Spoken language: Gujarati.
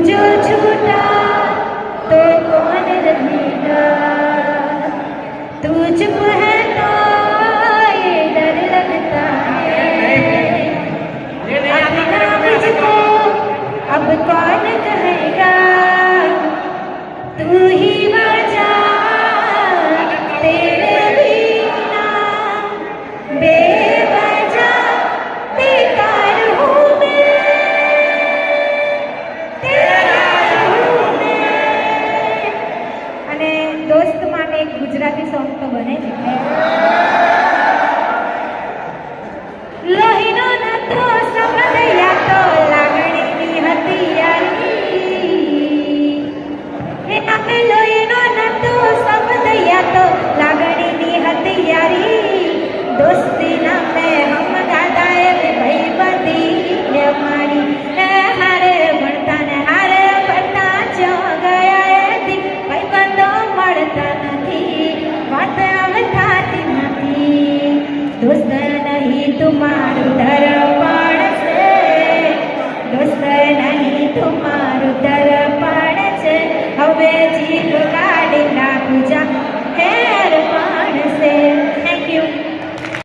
जो छूटा तो कौन रहेगा, तू चुप है तो ये डर लगता है, अपना मुझको अब कौन कहेगा, तू ही बचा तेरे बिना बेवजह बेकार हूँ मैं, तेरा हूँ मैं। અને દોસ્ત માટે એક ગુજરાતી સોંગ તો બને જ છે. લોહીનો નતો સંબંધ યા તો લાગણીની હતી યારી, એ આપણે લોહીનો નતો સંબંધ યા તો લાગણીની હતી યારી, દોસ્તીના મેં હમ દાદા એ ભાઈ બધી અમારી, એ હારે ભણતા ને હારે ભણતા ચો ગયા એથી ભાઈ બંધો મળતા નથી, વાત હવે થતી નથી, દોસ્ત નહીં તું મારું